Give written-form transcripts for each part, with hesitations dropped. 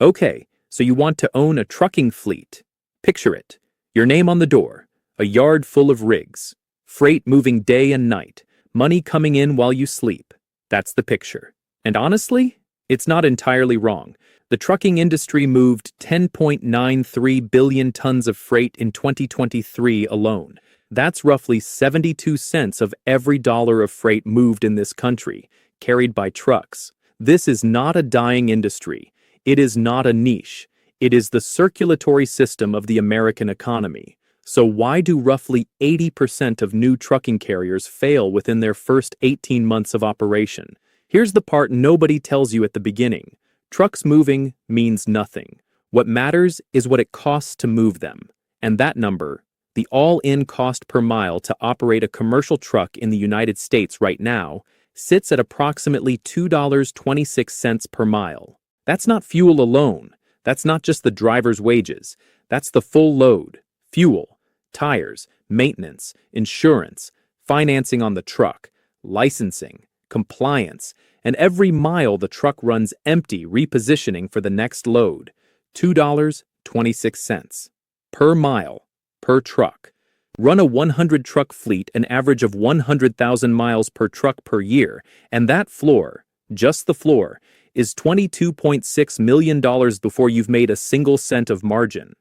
Okay, so you want to own a trucking fleet. Picture it. Your name on the door, a yard full of rigs, freight moving day and night, money coming in while you sleep. That's the picture. And honestly, it's not entirely wrong. The trucking industry moved 10.93 billion tons of freight in 2023 alone. That's roughly 72 cents of every dollar of freight moved in this country, carried by trucks. This is not a dying industry. It is not a niche. It is the circulatory system of the American economy. So why do roughly 80% of new trucking carriers fail within their first 18 months of operation? Here's the part nobody tells you at the beginning. Trucks moving means nothing. What matters is what it costs to move them. And that number, the all-in cost per mile to operate a commercial truck in the United States right now, sits at approximately $2.26 per mile. That's not fuel alone. That's not just the driver's wages. That's the full load, fuel, tires, maintenance, insurance, financing on the truck, licensing, compliance, and every mile the truck runs empty repositioning for the next load. $2.26 per mile, per truck. Run a 100-truck fleet an average of 100,000 miles per truck per year, and that floor, just the floor, is $22.6 million before you've made a single cent of margin.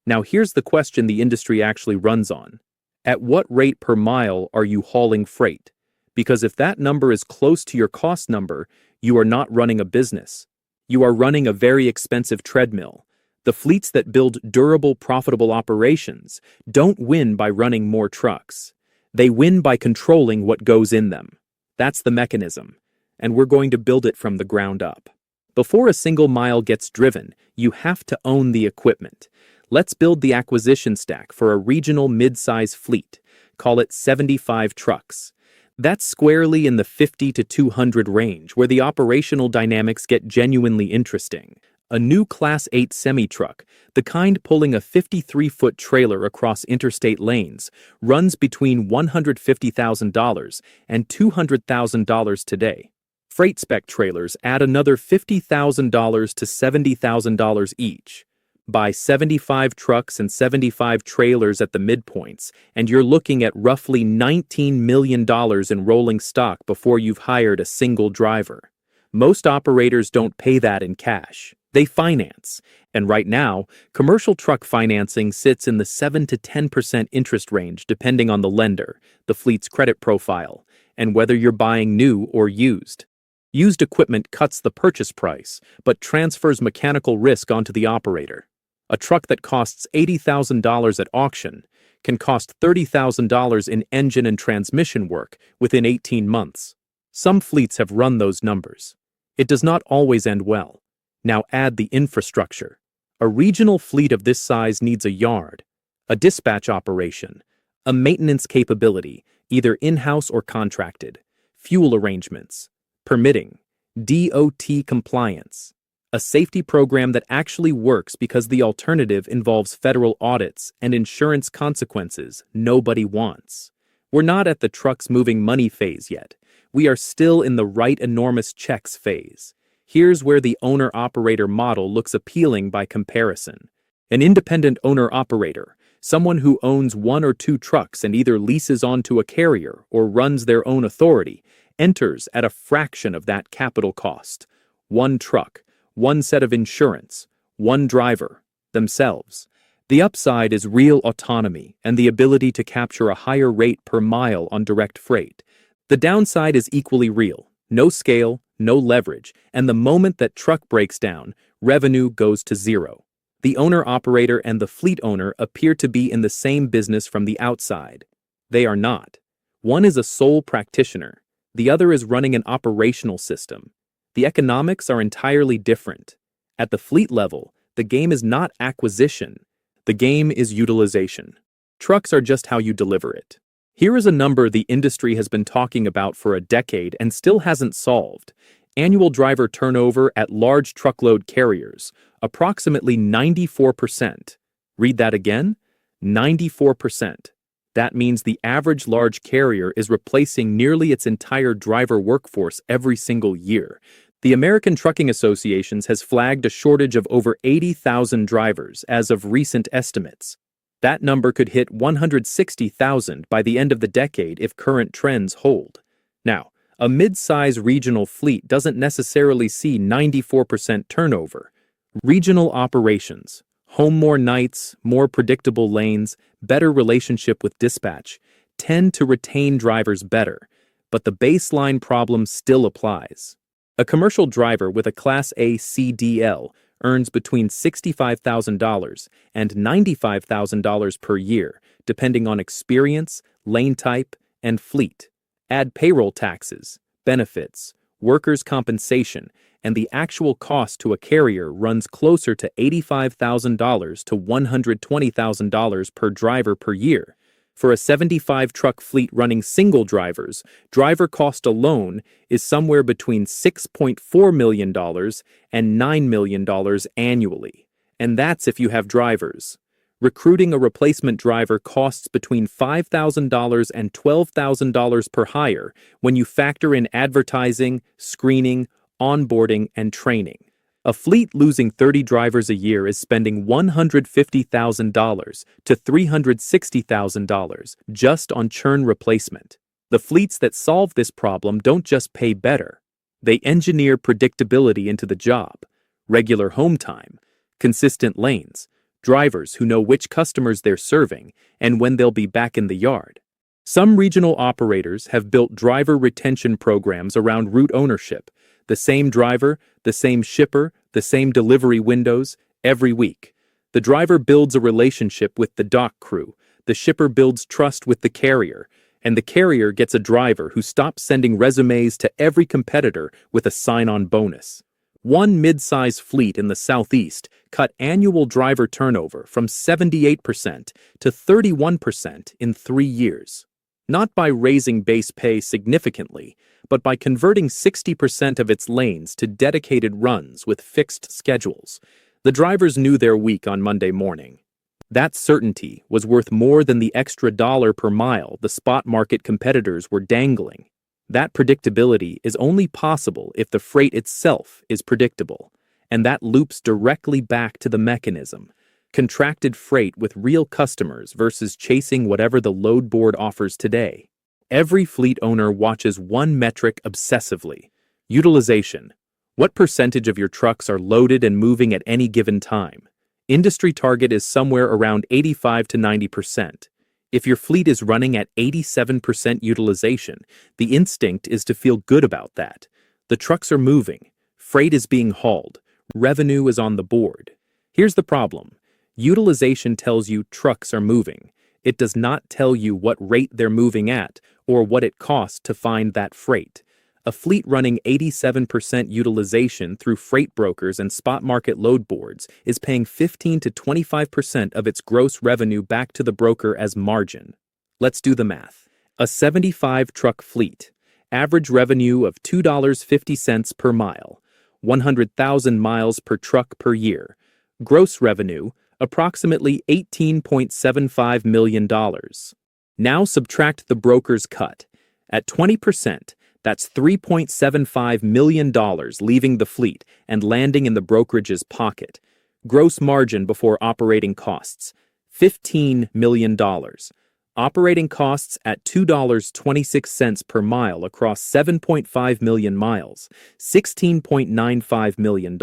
Now here's the question the industry actually runs on. At what rate per mile are you hauling freight? Because if that number is close to your cost number, you are not running a business. You are running a very expensive treadmill. The fleets that build durable, profitable operations don't win by running more trucks. They win by controlling what goes in them. That's the mechanism, and we're going to build it from the ground up. Before a single mile gets driven, you have to own the equipment. Let's build the acquisition stack for a regional mid-size fleet. Call it 75 trucks. That's squarely in the 50 to 200 range, where the operational dynamics get genuinely interesting. A new Class 8 semi-truck, the kind pulling a 53-foot trailer across interstate lanes, runs between $150,000 and $200,000 today. Freight spec trailers add another $50,000 to $70,000 each. Buy 75 trucks and 75 trailers at the midpoints, and you're looking at roughly $19 million in rolling stock before you've hired a single driver. Most operators don't pay that in cash. They finance. And right now, commercial truck financing sits in the 7 to 10% interest range depending on the lender, the fleet's credit profile, and whether you're buying new or used. Used equipment cuts the purchase price, but transfers mechanical risk onto the operator. A truck that costs $80,000 at auction can cost $30,000 in engine and transmission work within 18 months. Some fleets have run those numbers. It does not always end well. Now add the infrastructure. A regional fleet of this size needs a yard, a dispatch operation, a maintenance capability, either in-house or contracted, fuel arrangements, permitting, DOT compliance, a safety program that actually works because the alternative involves federal audits and insurance consequences nobody wants. We're not at the trucks moving money phase yet. We are still in the write enormous checks phase. Here's where the owner-operator model looks appealing by comparison. An independent owner-operator, someone who owns 1 or 2 trucks and either leases onto a carrier or runs their own authority, enters at a fraction of that capital cost. 1 truck, 1 set of insurance, 1 driver, themselves. The upside is real autonomy and the ability to capture a higher rate per mile on direct freight. The downside is equally real. No scale, no leverage, and the moment that truck breaks down, revenue goes to zero. The owner-operator and the fleet owner appear to be in the same business from the outside. They are not. One is a sole practitioner. The other is running an operational system. The economics are entirely different. At the fleet level, the game is not acquisition. The game is utilization. Trucks are just how you deliver it. Here is a number the industry has been talking about for a decade and still hasn't solved. Annual driver turnover at large truckload carriers, approximately 94%. Read that again? 94%. That means the average large carrier is replacing nearly its entire driver workforce every single year. The American Trucking Association has flagged a shortage of over 80,000 drivers as of recent estimates. That number could hit 160,000 by the end of the decade if current trends hold. Now, a mid-size regional fleet doesn't necessarily see 94% turnover. Regional operations, home more nights, more predictable lanes, better relationship with dispatch, tend to retain drivers better, but the baseline problem still applies. A commercial driver with a Class A CDL earns between $65,000 and $95,000 per year, depending on experience, lane type, and fleet. Add payroll taxes, benefits, workers' compensation, and the actual cost to a carrier runs closer to $85,000 to $120,000 per driver per year. For a 75-truck fleet running single drivers, driver cost alone is somewhere between $6.4 million and $9 million annually. And that's if you have drivers. Recruiting a replacement driver costs between $5,000 and $12,000 per hire when you factor in advertising, screening, onboarding, and training. A fleet losing 30 drivers a year is spending $150,000 to $360,000 just on churn replacement. The fleets that solve this problem don't just pay better. They engineer predictability into the job, regular home time, consistent lanes, drivers who know which customers they're serving and when they'll be back in the yard. Some regional operators have built driver retention programs around route ownership. The same driver, the same shipper, the same delivery windows, every week. The driver builds a relationship with the dock crew, the shipper builds trust with the carrier, and the carrier gets a driver who stops sending resumes to every competitor with a sign-on bonus. One mid-size fleet in the Southeast cut annual driver turnover from 78% to 31% in 3 years. Not by raising base pay significantly, but by converting 60% of its lanes to dedicated runs with fixed schedules. The drivers knew their week on Monday morning. That certainty was worth more than the extra dollar per mile the spot market competitors were dangling. That predictability is only possible if the freight itself is predictable, and that loops directly back to the mechanism. Contracted freight with real customers versus chasing whatever the load board offers today. Every fleet owner watches one metric obsessively: utilization. What percentage of your trucks are loaded and moving at any given time? Industry target is somewhere around 85 to 90%. If your fleet is running at 87% utilization, the instinct is to feel good about that. The trucks are moving, freight is being hauled, revenue is on the board. Here's the problem. Utilization tells you trucks are moving. It does not tell you what rate they're moving at or what it costs to find that freight. A fleet running 87% utilization through freight brokers and spot market load boards is paying 15 to 25% of its gross revenue back to the broker as margin. Let's do the math. A 75-truck fleet, average revenue of $2.50 per mile, 100,000 miles per truck per year. Gross revenue, approximately $18.75 million. Now subtract the broker's cut. At 20%, that's $3.75 million leaving the fleet and landing in the brokerage's pocket. Gross margin before operating costs, $15 million. Operating costs at $2.26 per mile across 7.5 million miles, $16.95 million.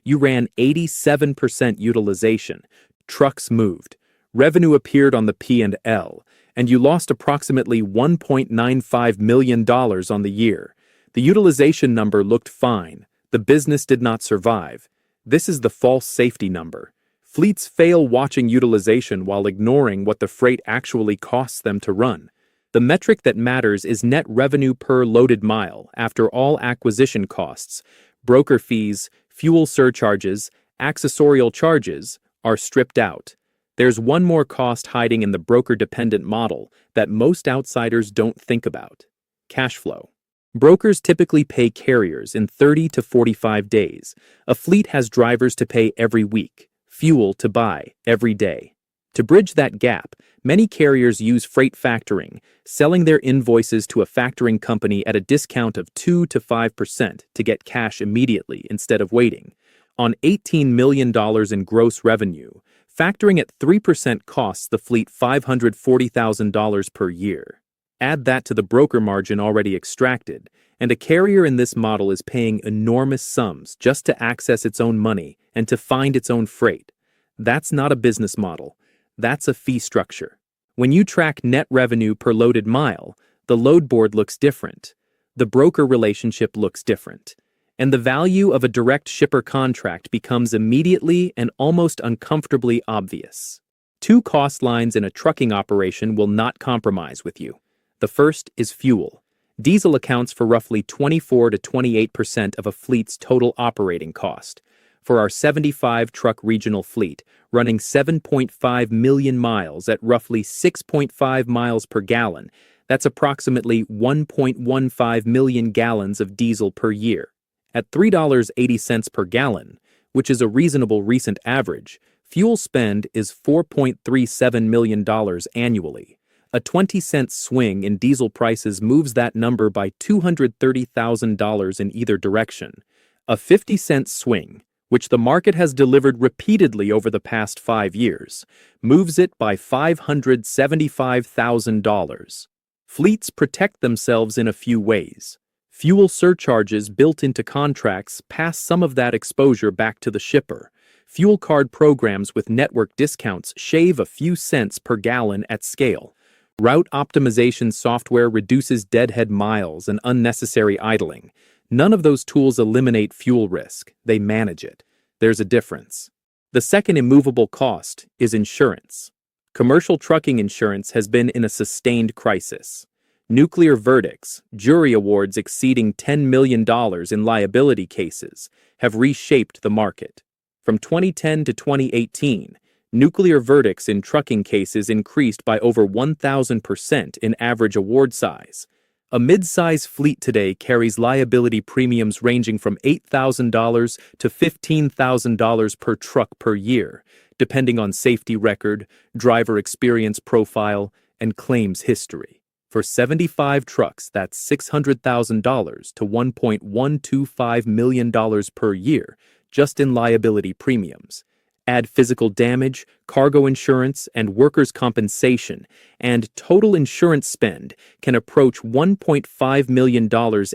You ran 87% utilization. Trucks moved. Revenue appeared on the P&L, and you lost approximately $1.95 million on the year. The utilization number looked fine. The business did not survive. This is the false safety number. Fleets fail watching utilization while ignoring what the freight actually costs them to run. The metric that matters is net revenue per loaded mile after all acquisition costs, broker fees, fuel surcharges, accessorial charges are stripped out. There's one more cost hiding in the broker-dependent model that most outsiders don't think about: cash flow. Brokers typically pay carriers in 30 to 45 days. A fleet has drivers to pay every week, fuel to buy every day. To bridge that gap, many carriers use freight factoring, selling their invoices to a factoring company at a discount of 2 to 5% to get cash immediately instead of waiting. On $18 million in gross revenue, factoring at 3% costs the fleet $540,000 per year. Add that to the broker margin already extracted, and a carrier in this model is paying enormous sums just to access its own money and to find its own freight. That's not a business model. That's a fee structure. When you track net revenue per loaded mile, the load board looks different. The broker relationship looks different. And the value of a direct shipper contract becomes immediately and almost uncomfortably obvious. Two cost lines in a trucking operation will not compromise with you. The first is fuel. Diesel accounts for roughly 24 to 28% of a fleet's total operating cost. For our 75-truck regional fleet, running 7.5 million miles at roughly 6.5 miles per gallon, that's approximately 1.15 million gallons of diesel per year. At $3.80 per gallon, which is a reasonable recent average, fuel spend is $4.37 million annually. A 20-cent swing in diesel prices moves that number by $230,000 in either direction. A 50-cent swing, which the market has delivered repeatedly over the past 5 years, moves it by $575,000. Fleets protect themselves in a few ways. Fuel surcharges built into contracts pass some of that exposure back to the shipper. Fuel card programs with network discounts shave a few cents per gallon at scale. Route optimization software reduces deadhead miles and unnecessary idling. None of those tools eliminate fuel risk, they manage it. There's a difference. The second immovable cost is insurance. Commercial trucking insurance has been in a sustained crisis. Nuclear verdicts, jury awards exceeding $10 million in liability cases, have reshaped the market. From 2010 to 2018, nuclear verdicts in trucking cases increased by over 1,000% in average award size. A mid-size fleet today carries liability premiums ranging from $8,000 to $15,000 per truck per year, depending on safety record, driver experience profile, and claims history. For 75 trucks, that's $600,000 to $1.125 million per year, just in liability premiums. Add physical damage, cargo insurance, and workers' compensation, and total insurance spend can approach $1.5 million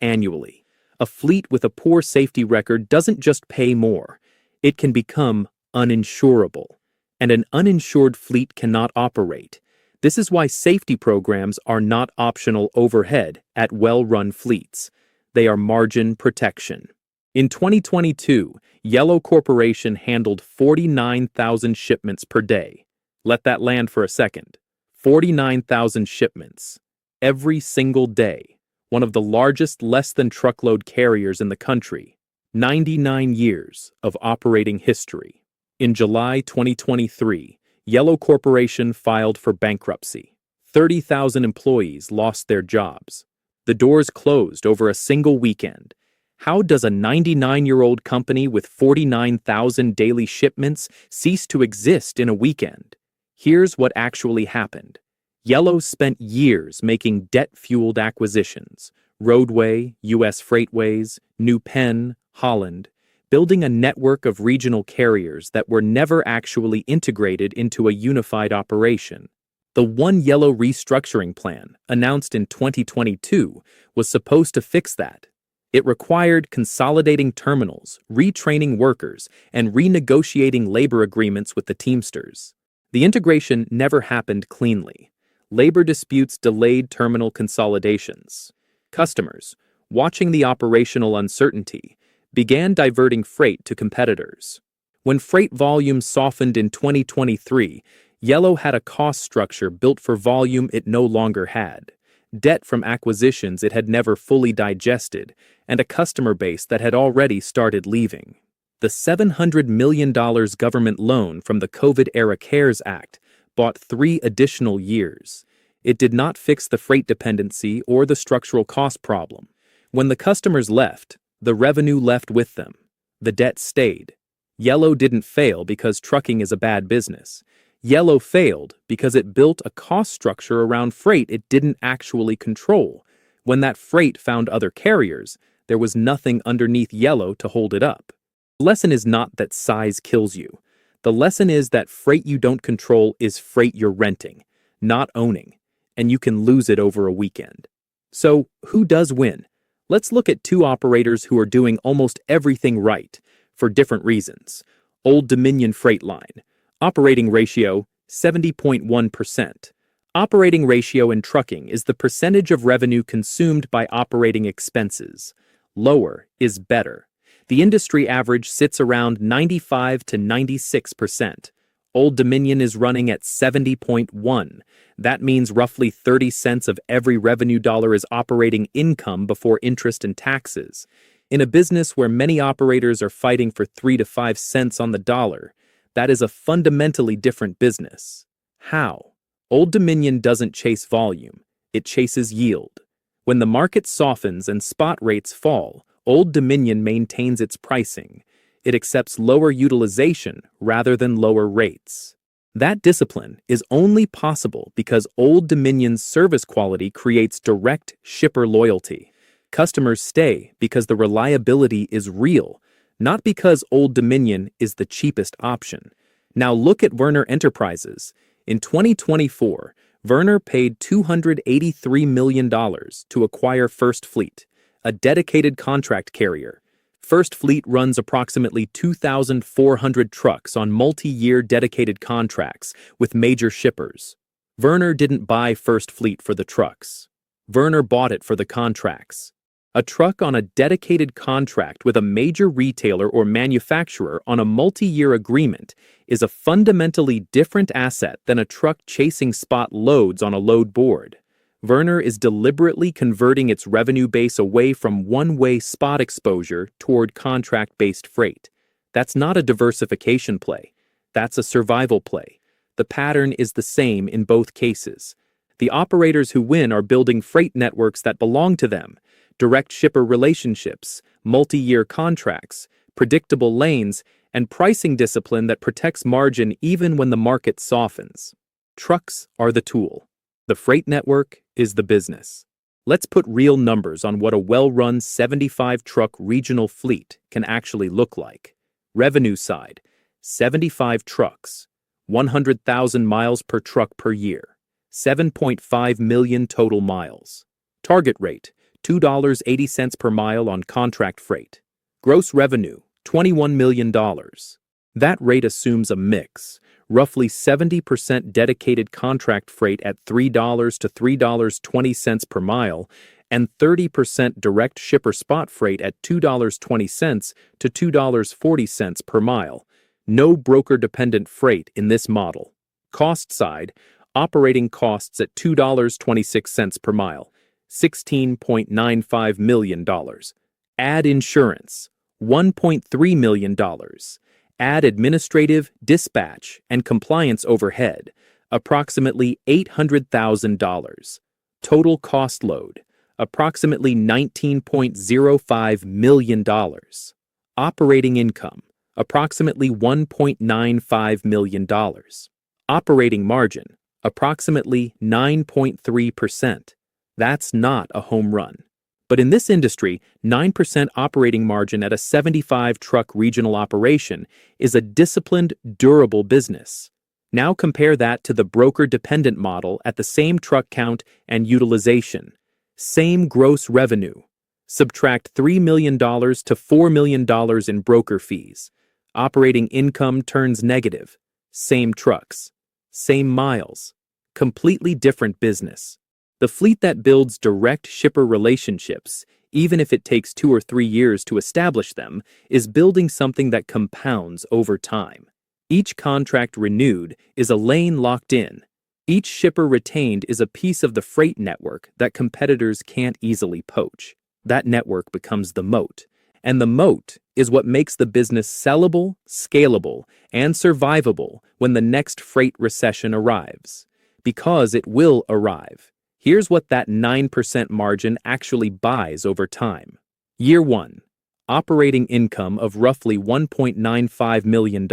annually. A fleet with a poor safety record doesn't just pay more, it can become uninsurable. And an uninsured fleet cannot operate. This is why safety programs are not optional overhead at well-run fleets. They are margin protection. In 2022, Yellow Corporation handled 49,000 shipments per day. Let that land for a second. 49,000 shipments. Every single day. One of the largest less-than-truckload carriers in the country. 99 years of operating history. In July 2023, Yellow Corporation filed for bankruptcy. 30,000 employees lost their jobs. The doors closed over a single weekend. How does a 99-year-old company with 49,000 daily shipments cease to exist in a weekend? Here's what actually happened. Yellow spent years making debt-fueled acquisitions, Roadway, U.S. Freightways, New Penn, Holland, building a network of regional carriers that were never actually integrated into a unified operation. The One Yellow restructuring plan, announced in 2022, was supposed to fix that. It required consolidating terminals, retraining workers, and renegotiating labor agreements with the Teamsters. The integration never happened cleanly. Labor disputes delayed terminal consolidations. Customers, watching the operational uncertainty, began diverting freight to competitors. When freight volumes softened in 2023, Yellow had a cost structure built for volume it no longer had, debt from acquisitions it had never fully digested, and a customer base that had already started leaving. The $700 million government loan from the COVID-era CARES Act bought 3 additional years. It did not fix the freight dependency or the structural cost problem. When the customers left, the revenue left with them. The debt stayed. Yellow didn't fail because trucking is a bad business. Yellow failed because it built a cost structure around freight it didn't actually control. When that freight found other carriers, there was nothing underneath Yellow to hold it up. The lesson is not that size kills you. The lesson is that freight you don't control is freight you're renting, not owning, and you can lose it over a weekend. So, who does win? Let's look at two operators who are doing almost everything right, for different reasons. Old Dominion Freight Line. Operating ratio, 70.1%. Operating ratio in trucking is the percentage of revenue consumed by operating expenses. Lower is better. The industry average sits around 95 to 96%. Old Dominion is running at 70.1. That means roughly 30 cents of every revenue dollar is operating income before interest and taxes. In a business where many operators are fighting for 3 to 5 cents on the dollar, that is a fundamentally different business. How? Old Dominion doesn't chase volume, it chases yield. When the market softens and spot rates fall, Old Dominion maintains its pricing. It accepts lower utilization rather than lower rates. That discipline is only possible because Old Dominion's service quality creates direct shipper loyalty. Customers stay because the reliability is real, not because Old Dominion is the cheapest option. Now look at Werner Enterprises. In 2024, Werner paid $283 million to acquire First Fleet, a dedicated contract carrier. First Fleet runs approximately 2,400 trucks on multi-year dedicated contracts with major shippers. Werner didn't buy First Fleet for the trucks. Werner bought it for the contracts. A truck on a dedicated contract with a major retailer or manufacturer on a multi-year agreement is a fundamentally different asset than a truck chasing spot loads on a load board. Werner is deliberately converting its revenue base away from one-way spot exposure toward contract-based freight. That's not a diversification play. That's a survival play. The pattern is the same in both cases. The operators who win are building freight networks that belong to them, direct shipper relationships, multi-year contracts, predictable lanes, and pricing discipline that protects margin even when the market softens. Trucks are the tool. The freight network is the business. Let's put real numbers on what a well-run 75-truck regional fleet can actually look like. Revenue side, 75 trucks, 100,000 miles per truck per year, 7.5 million total miles. Target rate, $2.80 per mile on contract freight. Gross revenue, $21 million. That rate assumes a mix, roughly 70% dedicated contract freight at $3 to $3.20 per mile, and 30% direct shipper spot freight at $2.20 to $2.40 per mile. No broker-dependent freight in this model. Cost side, operating costs at $2.26 per mile, $16.95 million. Add insurance, $1.3 million. Add administrative, dispatch, and compliance overhead, approximately $800,000. Total cost load, approximately $19.05 million. Operating income, approximately $1.95 million. Operating margin, approximately 9.3%. That's not a home run. But in this industry, 9% operating margin at a 75-truck regional operation is a disciplined, durable business. Now compare that to the broker-dependent model at the same truck count and utilization. Same gross revenue. Subtract $3 million to $4 million in broker fees. Operating income turns negative. Same trucks. Same miles. Completely different business. The fleet that builds direct shipper relationships, even if it takes 2 or 3 years to establish them, is building something that compounds over time. Each contract renewed is a lane locked in. Each shipper retained is a piece of the freight network that competitors can't easily poach. That network becomes the moat. And the moat is what makes the business sellable, scalable, and survivable when the next freight recession arrives. Because it will arrive. Here's what that 9% margin actually buys over time. Year 1. Operating income of roughly $1.95 million.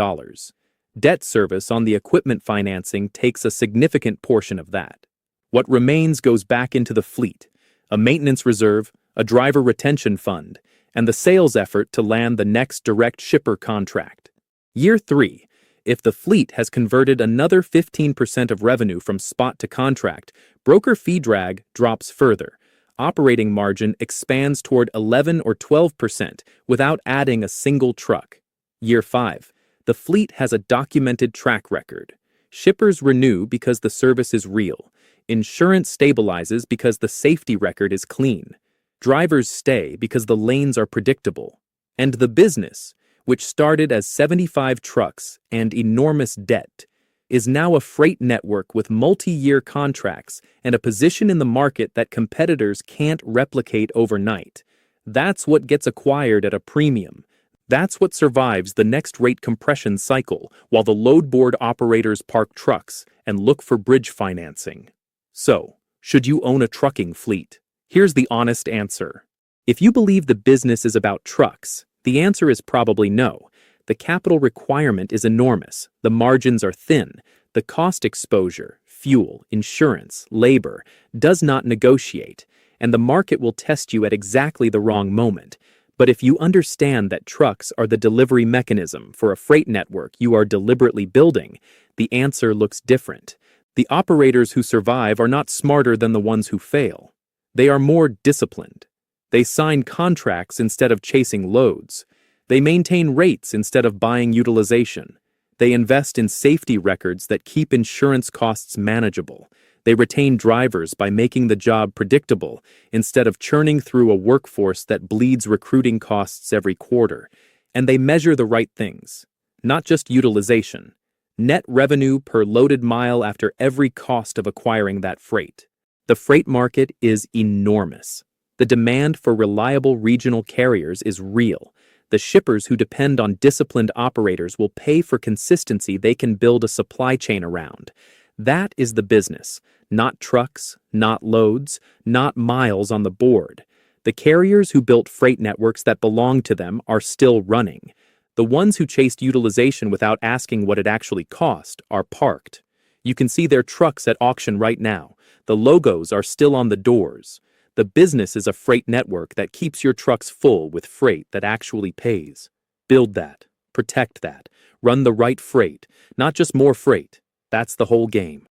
Debt service on the equipment financing takes a significant portion of that. What remains goes back into the fleet, a maintenance reserve, a driver retention fund, and the sales effort to land the next direct shipper contract. Year 3. If the fleet has converted another 15% of revenue from spot to contract, broker fee drag drops further. Operating margin expands toward 11 or 12% without adding a single truck. Year 5. The fleet has a documented track record. Shippers renew because the service is real. Insurance stabilizes because the safety record is clean. Drivers stay because the lanes are predictable. And the business, which started as 75 trucks and enormous debt, is now a freight network with multi-year contracts and a position in the market that competitors can't replicate overnight. That's what gets acquired at a premium. That's what survives the next rate compression cycle while the load board operators park trucks and look for bridge financing. So, should you own a trucking fleet? Here's the honest answer. If you believe the business is about trucks, the answer is probably no. The capital requirement is enormous, the margins are thin, the cost exposure, fuel, insurance, labor, does not negotiate, and the market will test you at exactly the wrong moment. But if you understand that trucks are the delivery mechanism for a freight network you are deliberately building, the answer looks different. The operators who survive are not smarter than the ones who fail. They are more disciplined. They sign contracts instead of chasing loads. They maintain rates instead of buying utilization. They invest in safety records that keep insurance costs manageable. They retain drivers by making the job predictable instead of churning through a workforce that bleeds recruiting costs every quarter. And they measure the right things, not just utilization. Net revenue per loaded mile after every cost of acquiring that freight. The freight market is enormous. The demand for reliable regional carriers is real. The shippers who depend on disciplined operators will pay for consistency they can build a supply chain around. That is the business, not trucks, not loads, not miles on the board. The carriers who built freight networks that belong to them are still running. The ones who chased utilization without asking what it actually cost are parked. You can see their trucks at auction right now. The logos are still on the doors. The business is a freight network that keeps your trucks full with freight that actually pays. Build that. Protect that. Run the right freight, not just more freight. That's the whole game.